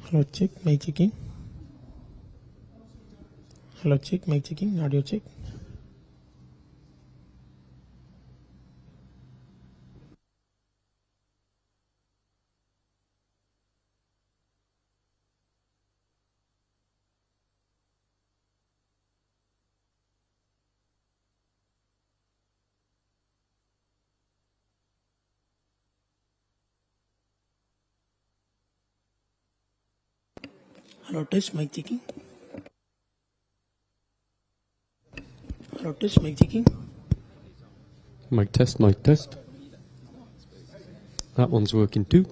Hello check, mic checking. Hello check, mic checking, audio check. Hello test, mic checking. Hello test, mic checking. Mic test, mic test. That one's working too.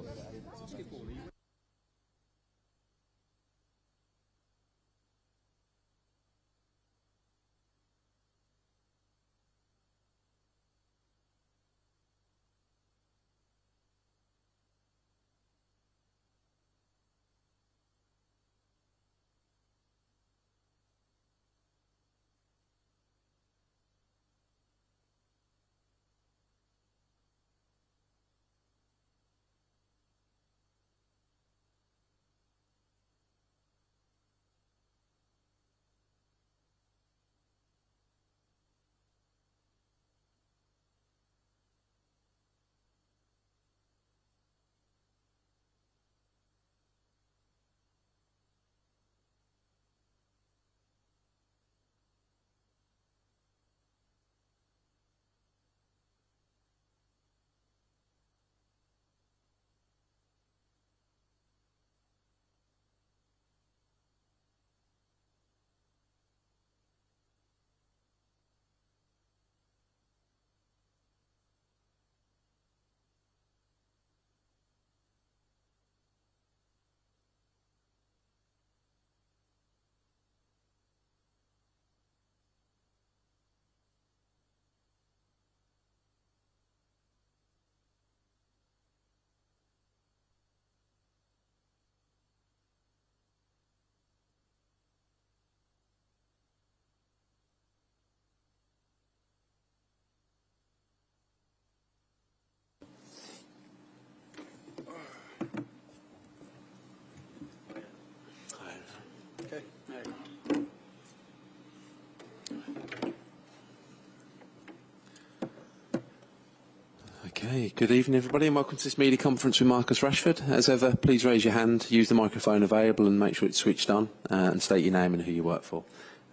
Okay, good evening everybody and welcome to this media conference with Marcus Rashford. As ever, please raise your hand, use the microphone available and make sure it's switched on and state your name and who you work for.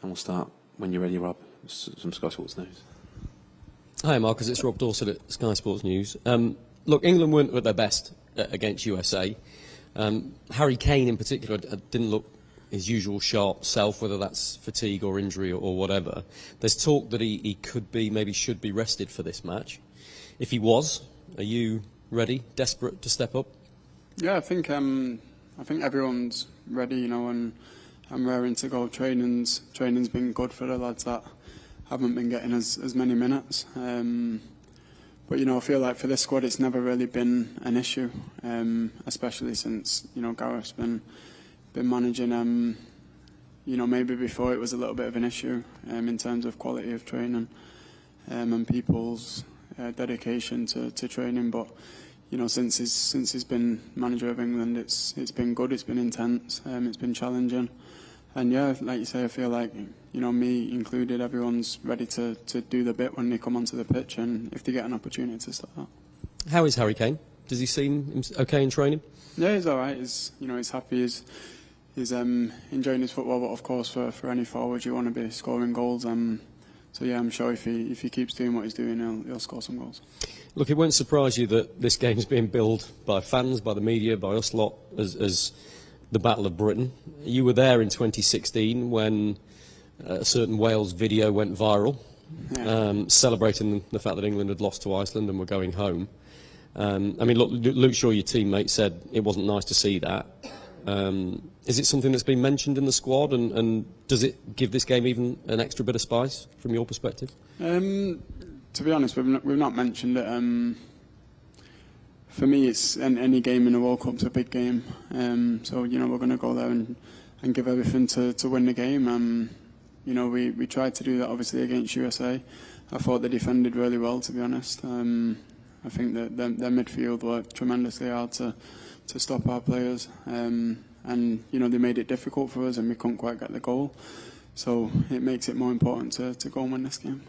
And we'll start when you're ready, Rob, some Sky Sports News. Hi Marcus, it's Rob Dorset at Sky Sports News. Look, England weren't at their best against USA. Harry Kane in particular didn't look his usual sharp self, whether that's fatigue or injury or whatever. There's talk that he could be, maybe should be rested for this match. If he was, are you ready, desperate to step up? Yeah, I think everyone's ready, you know, and I'm raring to go. Training's been good for the lads that haven't been getting as many minutes. But, you know, I feel like for this squad it's never really been an issue, especially since, you know, Gareth's been managing. You know, maybe before it was a little bit of an issue in terms of quality of training and people's dedication to training, but you know, since he's been manager of England, it's been good, it's been intense, it's been challenging, and yeah, like you say, I feel like, you know, me included, everyone's ready to do the bit when they come onto the pitch, and if they get an opportunity to start. How is Harry Kane? Does he seem okay in training? Yeah, he's all right. He's happy. He's enjoying his football, but of course, for any forward, you want to be scoring goals. So yeah, I'm sure if he keeps doing what he's doing, he'll score some goals. Look, it won't surprise you that this game is being billed by fans, by the media, by us lot as the Battle of Britain. You were there in 2016 when a certain Wales video went viral, celebrating the fact that England had lost to Iceland and were going home. I mean, look, Luke Shaw, your teammate, said it wasn't nice to see that. Is it something that's been mentioned in the squad, and does it give this game even an extra bit of spice from your perspective? To be honest, we've not mentioned it. For me, it's any game in the World Cup's a big game. So you know, we're going to go there and give everything to win the game. You know, we tried to do that obviously against USA. I thought they defended really well, to be honest. I think that their midfield worked tremendously hard to stop our players. And you know, they made it difficult for us and we couldn't quite get the goal. So it makes it more important to go and win this game.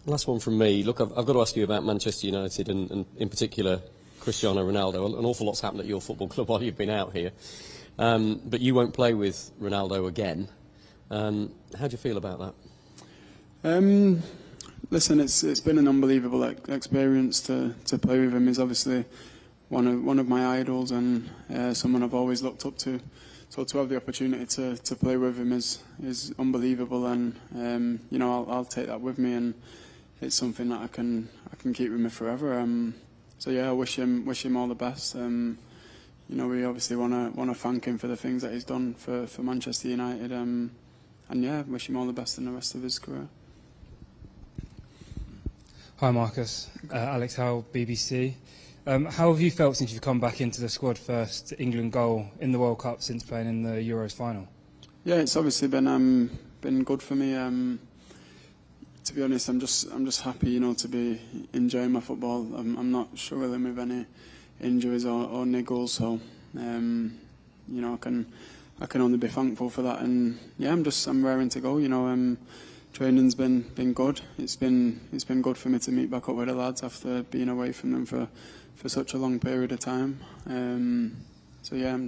Last one from me. Look, I've got to ask you about Manchester United and in particular Cristiano Ronaldo. An awful lot's happened at your football club while you've been out here. But you won't play with Ronaldo again. How do you feel about that? Listen, it's been an unbelievable experience to play with him. He's obviously one of my idols and someone I've always looked up to. So to have the opportunity to play with him is unbelievable, and you know, I'll take that with me, and it's something that I can keep with me forever. So yeah, I wish him all the best. You know, we obviously want to thank him for the things that he's done for Manchester United, and yeah, wish him all the best in the rest of his career. Hi Marcus, Alex Howell, BBC. How have you felt since you've come back into the squad, first England goal in the World Cup since playing in the Euros final? Yeah, it's obviously been good for me. To be honest, I'm just happy, you know, to be enjoying my football. I'm not struggling with any injuries or niggles, so you know, I can only be thankful for that. And yeah, I'm raring to go. You know, training's been good. It's been good for me to meet back up with the lads after being away from them for such a long period of time. So yeah,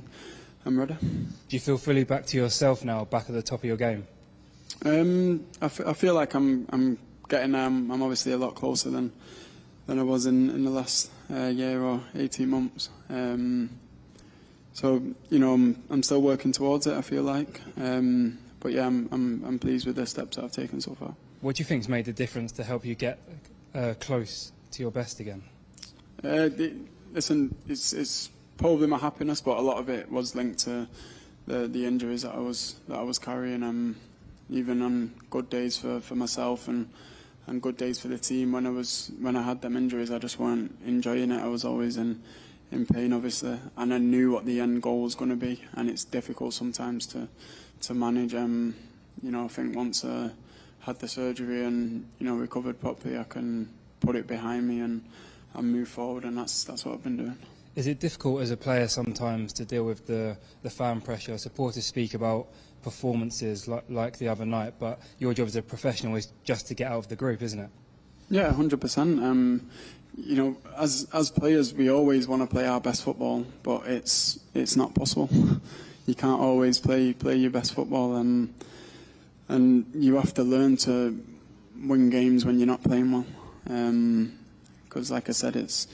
I'm ready. Do you feel fully back to yourself now, back at the top of your game? I feel like I'm getting I'm obviously a lot closer than I was in the last year or 18 months. So you know, I'm still working towards it, I feel like. But yeah, I'm pleased with the steps that I've taken so far. What do you think's made the difference to help you get close to your best again? Listen, it's probably my happiness, but a lot of it was linked to the injuries that I was carrying. Even on good days for myself and good days for the team, when I had them injuries, I just weren't enjoying it. I was always in pain, obviously, and I knew what the end goal was going to be, and it's difficult sometimes to manage. You know, I think once I had the surgery and, you know, recovered properly, I can put it behind me and move forward, and that's what I've been doing. Is it difficult as a player sometimes to deal with the fan pressure? Supporters speak about performances like the other night, but your job as a professional is just to get out of the group, isn't it? Yeah, 100%. You know, as players, we always want to play our best football, but it's not possible. You can't always play your best football, and you have to learn to win games when you're not playing well. Because, like I said, it's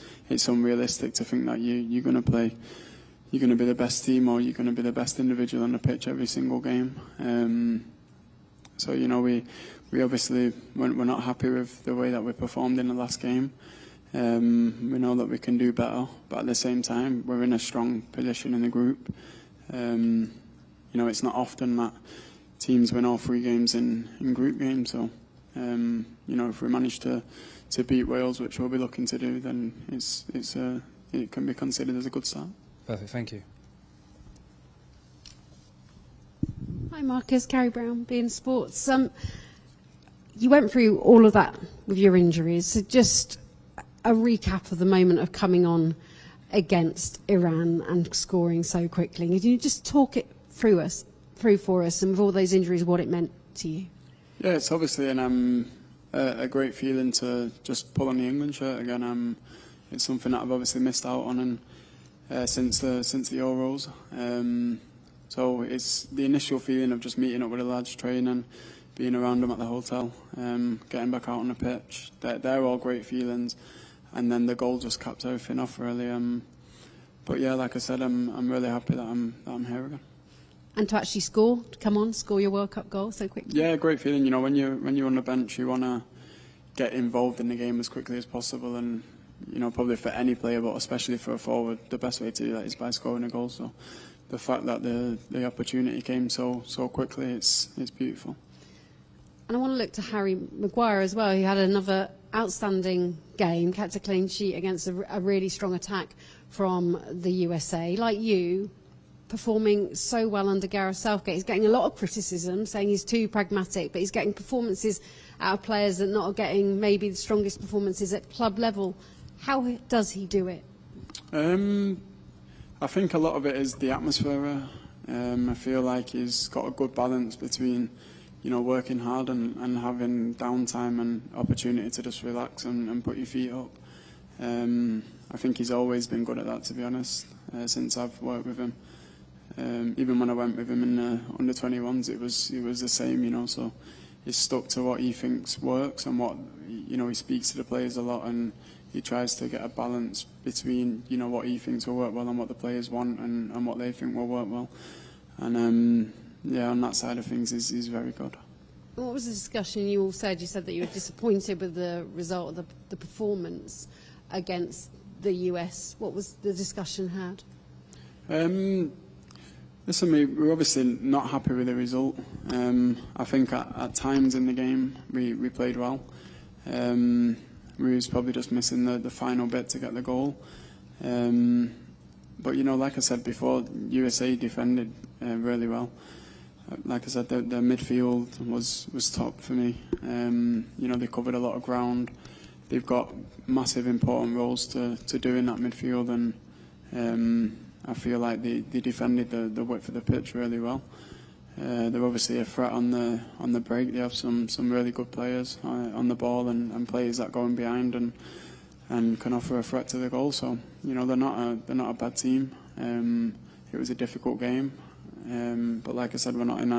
unrealistic to think that you're going to be the best team or you're going to be the best individual on the pitch every single game. So you know, we obviously we're not happy with the way that we performed in the last game. We know that we can do better, but at the same time, we're in a strong position in the group. You know, it's not often that teams win all 3 games in group games. So you know, if we manage to beat Wales, which we'll be looking to do, then it can be considered as a good start. Perfect, thank you. Hi Marcus, Carrie Brown, beIN Sports. You went through all of that with your injuries, so just a recap of the moment of coming on against Iran and scoring so quickly. Can you just talk it through for us, and with all those injuries, what it meant to you? Yeah, it's obviously a great feeling to just pull on the England shirt again. It's something that I've obviously missed out on since the Euros. So it's the initial feeling of just meeting up with the lads, training, being around them at the hotel, getting back out on the pitch. They're all great feelings, and then the goal just capped everything off really. But yeah, like I said, I'm really happy that I'm here again. And to actually score your World Cup goal so quickly. Yeah, great feeling. You know, when you're on the bench, you want to get involved in the game as quickly as possible, and you know, probably for any player, but especially for a forward, the best way to do that is by scoring a goal. So the fact that the opportunity came so quickly, it's beautiful. And I want to look to Harry Maguire as well. He had another outstanding game, kept a clean sheet against a really strong attack from the USA. Like you, performing so well under Gareth Southgate. He's getting a lot of criticism, saying he's too pragmatic, but he's getting performances out of players that not getting maybe the strongest performances at club level. How does he do it? I think a lot of it is the atmosphere I feel like he's got a good balance between, you know, working hard and having downtime and opportunity to just relax and put your feet up. I think he's always been good at that, to be honest, since I've worked with him. Even when I went with him in the under-21s, it was the same, you know. So he's stuck to what he thinks works and what, you know, he speaks to the players a lot and he tries to get a balance between, you know, what he thinks will work well and what the players want and what they think will work well. And yeah, on that side of things, he's very good. What was the discussion you all said? You said that you were disappointed with the result of the performance against the US. What was the discussion had? Listen, we're obviously not happy with the result. I think at times in the game we played well. We was probably just missing the final bit to get the goal. But, you know, like I said before, USA defended really well. Like I said, their midfield was top for me. You know, they covered a lot of ground. They've got massive important roles to do in that midfield, and I feel like they defended the width of the pitch really well. They're obviously a threat on the break. They have some really good players on the ball and players that go in behind and can offer a threat to the goal. So, you know, they're not a bad team. It was a difficult game, but like I said, we're not in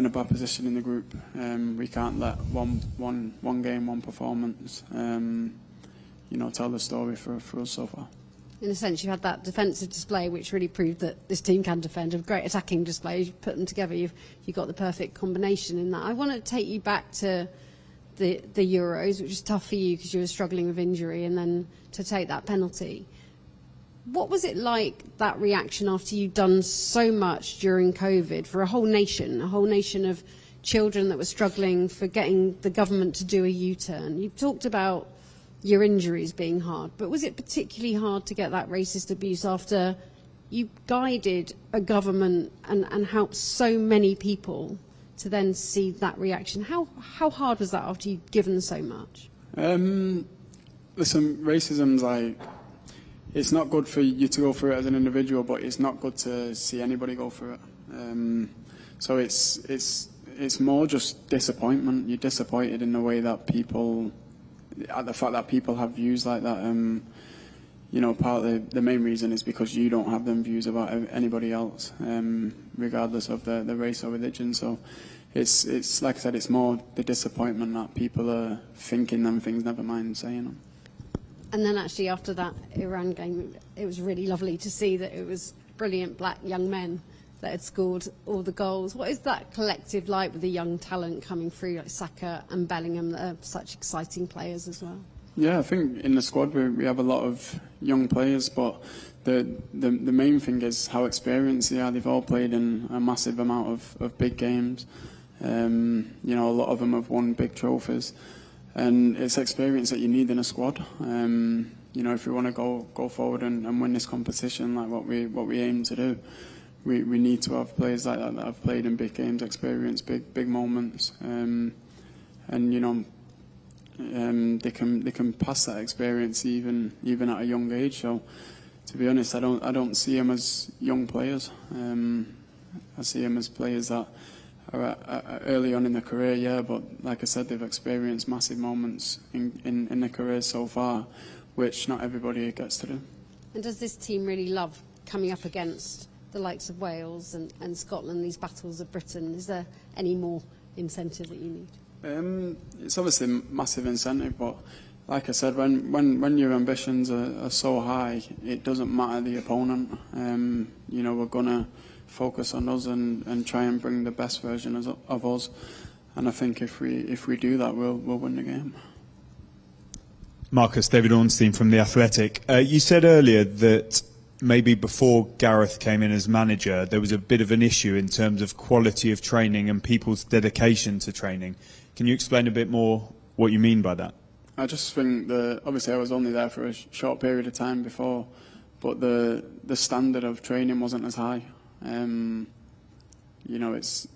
a bad position in the group. We can't let one game, one performance, you know, tell the story for us so far. In a sense, you had that defensive display, which really proved that this team can defend. A great attacking display. You put them together, you got the perfect combination in that. I want to take you back to the Euros, which was tough for you because you were struggling with injury, and then to take that penalty. What was it like, that reaction after you'd done so much during COVID for a whole nation of children that were struggling for getting the government to do a U-turn? You've talked about your injuries being hard, but was it particularly hard to get that racist abuse after you guided a government and helped so many people to then see that reaction? How hard was that after you'd given so much? Listen, racism's like, it's not good for you to go through it as an individual, but it's not good to see anybody go through it. So it's more just disappointment. You're disappointed in the way that people, at the fact that people have views like that. You know, part of the main reason is because you don't have them views about anybody else, regardless of the race or religion. So it's like I said, it's more the disappointment that people are thinking them things, never mind saying them. And then actually after that Iran game, it was really lovely to see that it was brilliant black young men that had scored all the goals. What is that collective like with the young talent coming through, like Saka and Bellingham, that are such exciting players as well? Yeah, I think in the squad we have a lot of young players, but the main thing is how experienced they are. They've all played in a massive amount of big games. You know, a lot of them have won big trophies. And it's experience that you need in a squad. You know, if we want to go forward and win this competition, like what we aim to do, we need to have players like that have played in big games, experienced big moments, and you know, they can pass that experience even at a young age. So, to be honest, I don't see them as young players. I see them as players that are early on in their career, yeah, but like I said, they've experienced massive moments in their careers so far, which not everybody gets to do. And does this team really love coming up against the likes of Wales and Scotland, these battles of Britain? Is there any more incentive that you need? It's obviously a massive incentive, but like I said, when your ambitions are so high, it doesn't matter the opponent. You know, we're going to focus on us and try and bring the best version of us. And I think if we do that, we'll win the game. Marcus, David Ornstein from The Athletic. You said earlier that maybe before Gareth came in as manager, there was a bit of an issue in terms of quality of training and people's dedication to training. Can you explain a bit more what you mean by that? I just think that obviously I was only there for a short period of time before, but the standard of training wasn't as high. You know, it's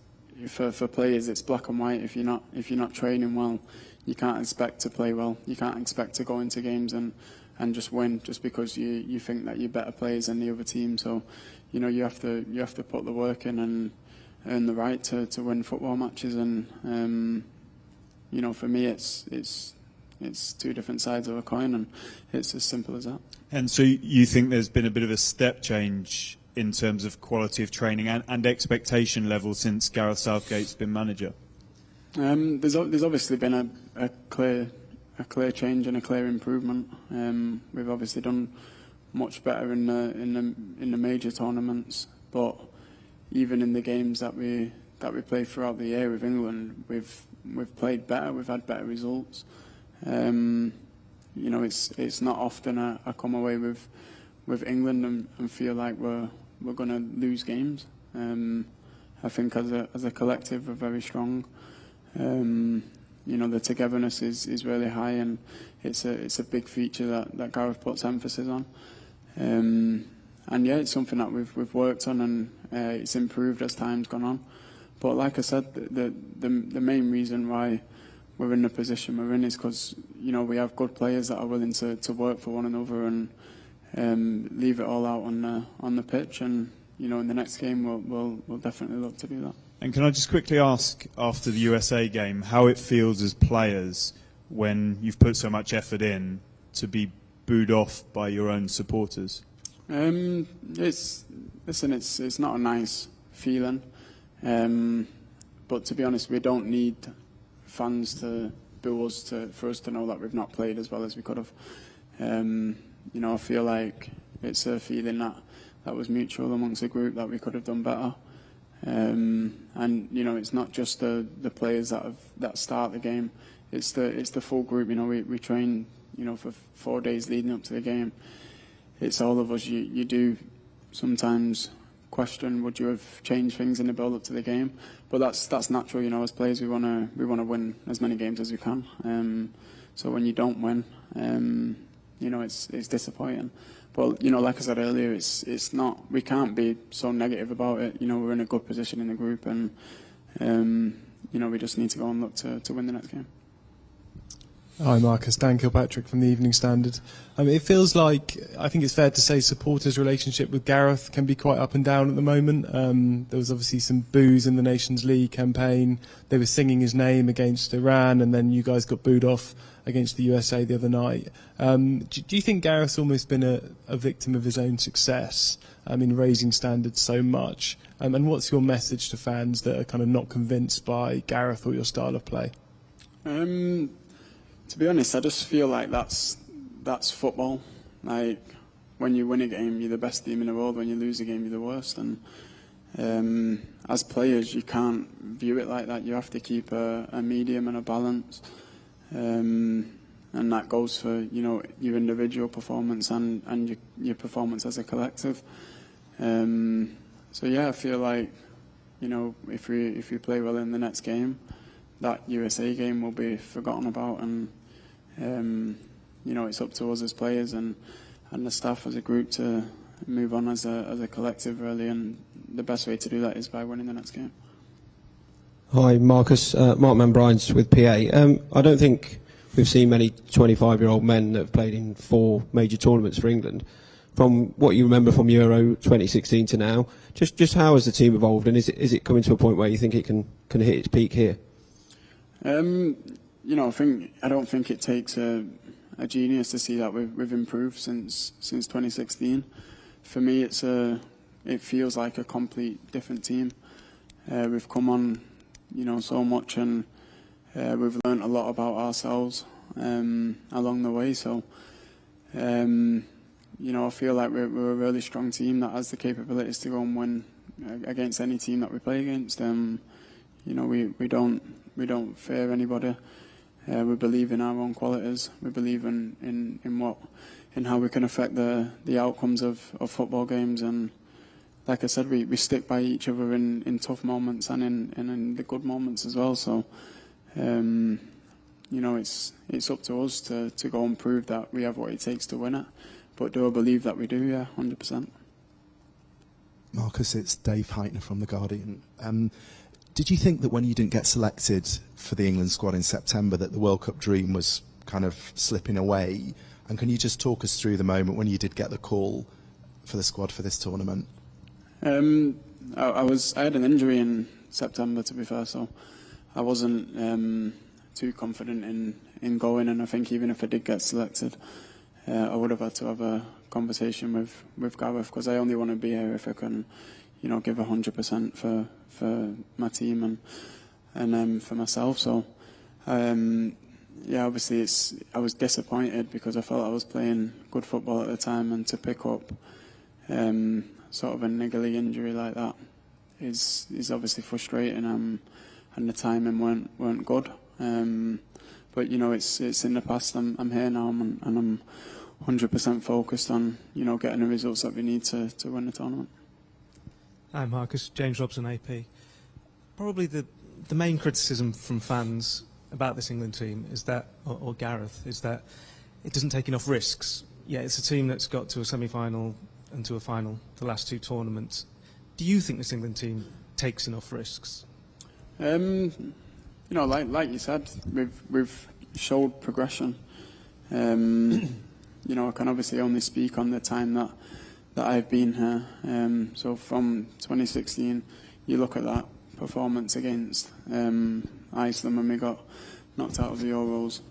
for players, it's black and white. If you're not training well, you can't expect to play well. You can't expect to go into games and just win just because you think that you're better players than the other team. So, you know, you have to put the work in and earn the right to win football matches. And you know, for me, it's two different sides of a coin, and it's as simple as that. And so you think there's been a bit of a step change in terms of quality of training and expectation level since Gareth Southgate's been manager? There's obviously been a clear change and a clear improvement. We've obviously done much better in the major tournaments, but even in the games that we play throughout the year with England, we've played better. We've had better results. You know, it's not often I come away with England and feel like we're going to lose games. I think as a collective we're very strong. You know, the togetherness is really high, and it's a big feature that Gareth puts emphasis on. And yeah, it's something that we've worked on, and it's improved as time's gone on. But like I said, the main reason why we're in the position we're in is because, you know, we have good players that are willing to work for one another and leave it all out on the pitch. And, you know, in the next game we'll definitely look to do that. And can I just quickly ask, after the USA game, how it feels as players when you've put so much effort in to be booed off by your own supporters? It's not a nice feeling, but to be honest, we don't need fans to boo us for us to know that we've not played as well as we could have. You know, I feel like it's a feeling that was mutual amongst the group, that we could have done better. And you know, it's not just the players that start the game. It's the full group. You know, we train, you know, for 4 days leading up to the game. It's all of us. You do sometimes question, would you have changed things in the build up to the game? But that's natural. You know, as players, we wanna win as many games as we can. So when you don't win, you know, it's disappointing. But, you know, like I said earlier, it's not, we can't be so negative about it. You know, we're in a good position in the group, and you know, we just need to go and look to win the next game. Hi Marcus, Dan Kilpatrick from the Evening Standard. It feels like, I think it's fair to say, supporters' relationship with Gareth can be quite up and down at the moment. There was obviously some boos in the Nations League campaign. They were singing his name against Iran, and then you guys got booed off against the USA the other night. Do you think Gareth's almost been a victim of his own success in raising standards so much? And what's your message to fans that are kind of not convinced by Gareth or your style of play? To be honest, I just feel like that's football. Like, when you win a game, you're the best team in the world. When you lose a game, you're the worst. And as players, you can't view it like that. You have to keep a medium and a balance. And that goes for, you know, your individual performance and your performance as a collective. So yeah, I feel like, you know, if we play well in the next game, that USA game will be forgotten about, and you know, it's up to us as players and the staff as a group to move on as a collective, really, and the best way to do that is by winning the next game. Hi Marcus, Mark Manbrines with PA. I don't think we've seen many 25-year-old men that have played in 4 major tournaments for England. From what you remember from Euro 2016 to now, just how has the team evolved, and is it coming to a point where you think it can hit its peak here? You know, I don't think it takes a genius to see that we've improved since 2016. For me, it feels like a complete different team. We've come on, you know, so much, and we've learnt a lot about ourselves along the way. So, you know, I feel like we're a really strong team that has the capabilities to go and win against any team that we play against. You know, we don't fear anybody. We believe in our own qualities. We believe in how we can affect the outcomes of football games. And like I said, we stick by each other in tough moments and in the good moments as well. So, you know, it's up to us to go and prove that we have what it takes to win it. But do I believe that we do? Yeah, 100%. Marcus, it's Dave Heitner from The Guardian. Did you think that when you didn't get selected for the England squad in September that the World Cup dream was kind of slipping away? And can you just talk us through the moment when you did get the call for the squad for this tournament? I had an injury in September, to be fair, so I wasn't too confident in going, and I think even if I did get selected, I would have had to have a conversation with Gareth, because I only want to be here if I can, give 100% for my team and for myself. So, obviously I was disappointed because I felt I was playing good football at the time, and to pick up sort of a niggly injury like that is obviously frustrating, and the timing weren't good. But it's in the past. I'm here now, and I'm 100% focused on getting the results that we need to win the tournament. Hi Marcus, James Robson, AP. Probably the main criticism from fans about this England team is that, or Gareth, is that it doesn't take enough risks. Yeah, it's a team that's got to a semi-final and to a final the last two tournaments. Do you think this England team takes enough risks? Like you said, we've showed progression. I can obviously only speak on the time that I've been here. So from 2016, you look at that performance against Iceland when we got knocked out of the Euros,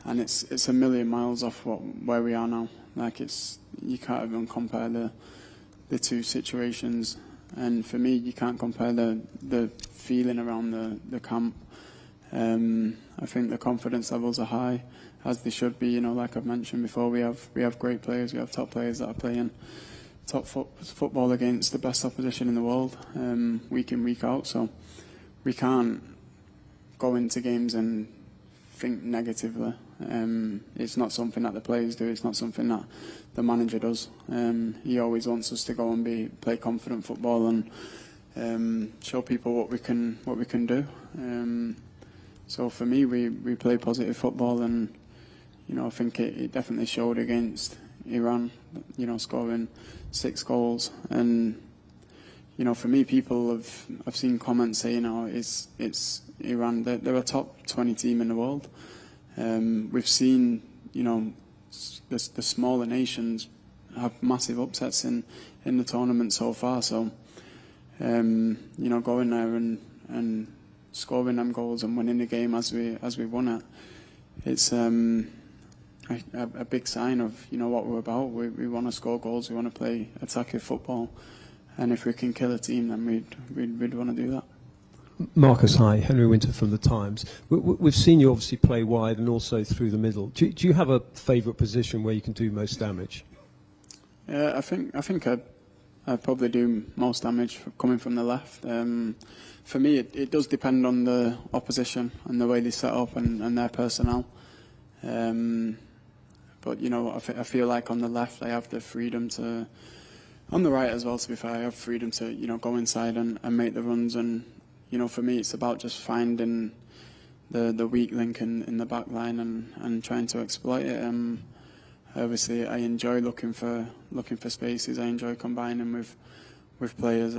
and it's a million miles off where we are now. Like, you can't even compare the two situations, and for me, you can't compare the feeling around the camp. I think the confidence levels are high, as they should be. Like I've mentioned before, we have great players. We have top players that are playing top football against the best opposition in the world, week in, week out. So we can't go into games and think negatively. It's not something that the players do. It's not something that the manager does. He always wants us to go and play confident football and show people what we can do. So for me, we play positive football, and I think it definitely showed against Iran. Scoring 6 goals, and for me, I've seen comments saying, it's Iran. They're a top 20 team in the world. We've seen the smaller nations have massive upsets in the tournament so far. So going there and scoring them goals and winning the game as we won it, it's a big sign of what we're about. We want to score goals. We want to play attacking football, and if we can kill a team, then we'd want to do that. Marcus, hi. Henry Winter from The Times. We've seen you obviously play wide and also through the middle. Do you have a favourite position where you can do most damage? I think I probably do most damage coming from the left. For me, it does depend on the opposition and the way they set up and their personnel. But I feel like on the left I have the freedom to, on the right as well, to be fair, I have freedom to go inside and make the runs. And for me, it's about just finding the weak link in the back line and trying to exploit it. Obviously, I enjoy looking for spaces. I enjoy combining with players.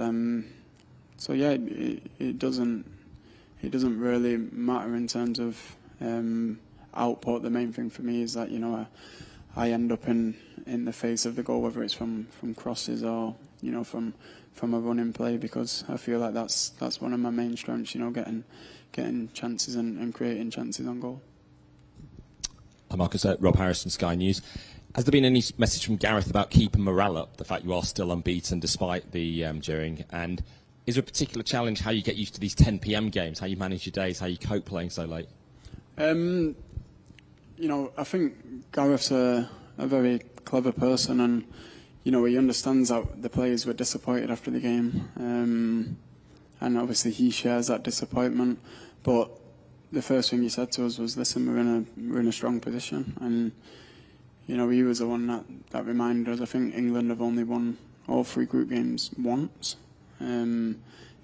So yeah, it doesn't really matter in terms of output. The main thing for me is that I end up in the face of the goal, whether it's from crosses or from a running play, because I feel like that's one of my main strengths. Getting chances and creating chances on goal. Hi Marcus, Rob Harris from Sky News. Has there been any message from Gareth about keeping morale up, the fact you are still unbeaten despite the during? And is there a particular challenge how you get used to these 10 p.m. games, how you manage your days, how you cope playing so late? I think Gareth's a very clever person, and he understands that the players were disappointed after the game, and obviously he shares that disappointment. But the first thing he said to us was, "Listen, we're in a strong position," and he was the one that reminded us. I think England have only won all 3 group games once.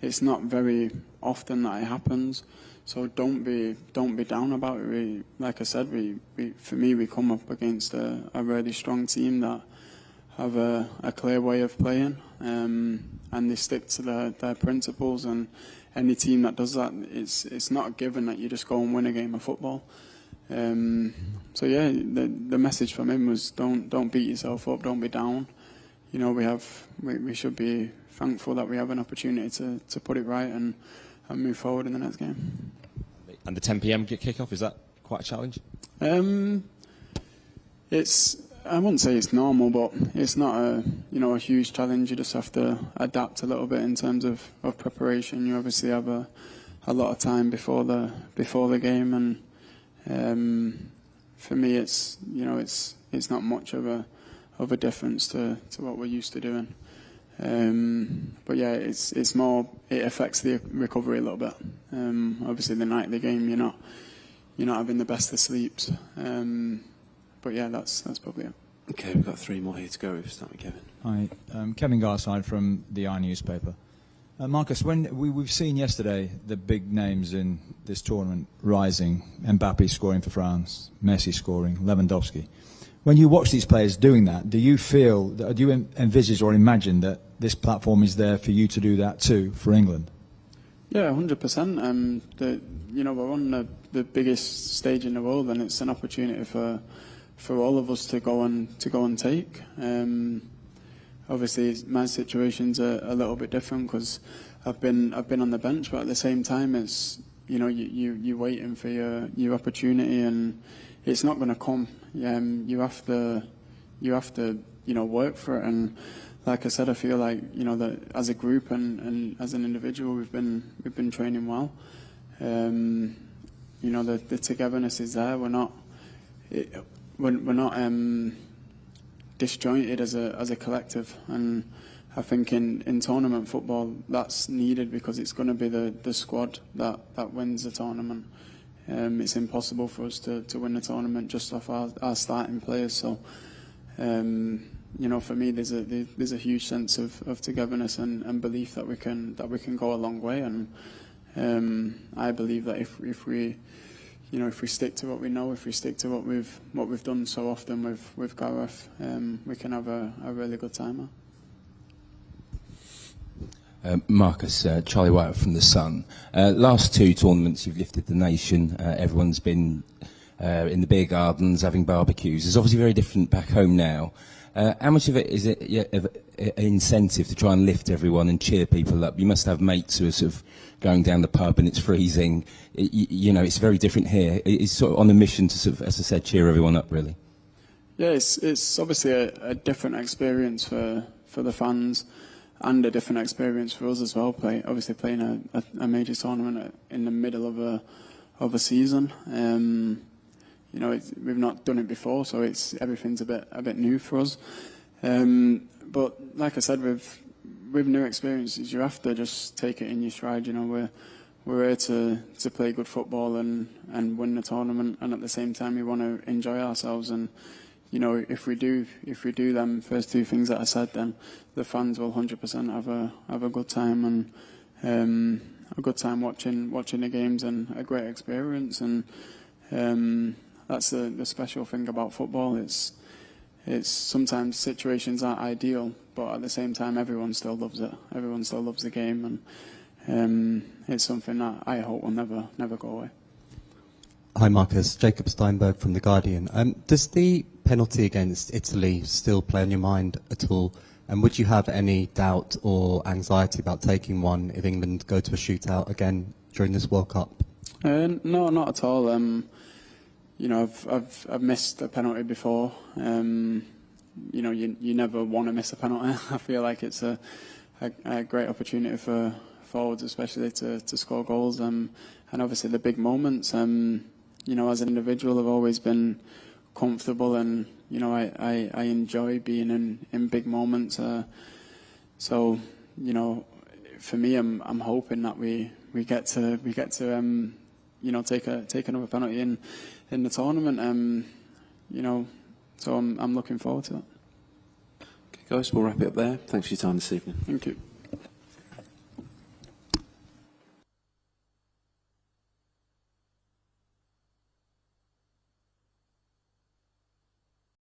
It's not very often that it happens. So don't be down about it. Like I said, for me, we come up against a really strong team that have a clear way of playing, and they stick to their principles. And any team that does that, it's not a given that you just go and win a game of football. So yeah, the message from him was don't beat yourself up, don't be down. You know, we should be thankful that we have an opportunity to put it right and move forward in the next game. And the 10 p.m. kick-off, is that quite a challenge? I wouldn't say it's normal, but it's not a huge challenge. You just have to adapt a little bit in terms of preparation. You obviously have a lot of time before the game, and for me, it's not much of a difference to what we're used to doing. But yeah, it's more, it affects the recovery a little bit. Obviously, the night of the game, you're not having the best of sleeps. But yeah, that's probably it. Okay, we've got 3 more here to go. We'll start with Kevin. Hi, Kevin Garside from the I newspaper. Marcus, when we've seen yesterday the big names in this tournament rising, Mbappe scoring for France, Messi scoring, Lewandowski. When you watch these players doing that, do you envisage or imagine that this platform is there for you to do that too for England? Yeah, 100%. We're on the biggest stage in the world, and it's an opportunity for all of us to go and take. Obviously, my situation's a little bit different because I've been on the bench, but at the same time, it's you're waiting for your opportunity, and it's not going to come. You have to work for it, and like I said, I feel like that as a group and as an individual, we've been training well. The togetherness is there. We're not disjointed as a collective, and I think in tournament football that's needed because it's going to be the squad that wins the tournament. It's impossible for us to win the tournament just off our starting players. So for me there's a huge sense of togetherness and belief that we can go a long way, and I believe that if we stick to what we know, if we stick to what we've done so often with Gareth, we can have a really good time. Marcus, Charlie White from The Sun. Last 2 tournaments you've lifted the nation. Everyone's been in the beer gardens having barbecues. It's obviously very different back home now. How much of it is it an incentive to try and lift everyone and cheer people up? You must have mates who are sort of going down the pub and it's freezing. It's very different here. It's sort of on a mission to sort of, as I said, cheer everyone up, really. Yeah, it's obviously a different experience for the fans and a different experience for us as well. Obviously playing a major tournament in the middle of a season. We've not done it before, so everything's a bit new for us. But like I said, with new experiences, you have to just take it in your stride. We're here to play good football and win the tournament, and at the same time, we want to enjoy ourselves. And if we do them first 2 things that I said, then the fans will 100% have a good time and a good time watching the games and a great experience. And that's the special thing about football. It's sometimes situations aren't ideal, but at the same time, everyone still loves it. Everyone still loves the game, and it's something that I hope will never go away. Hi, Marcus. Jacob Steinberg from The Guardian. Does the penalty against Italy still play on your mind at all? And would you have any doubt or anxiety about taking one if England go to a shootout again during this World Cup? No, not at all. I've missed a penalty before. You never want to miss a penalty. I feel like it's a great opportunity for forwards, especially to score goals. And obviously the big moments. As an individual, I've always been comfortable, and I enjoy being in big moments. So for me, I'm hoping that we get to take another penalty in the tournament. So I'm looking forward to it. Okay, guys, we'll wrap it up there. Thanks for your time this evening. Thank you.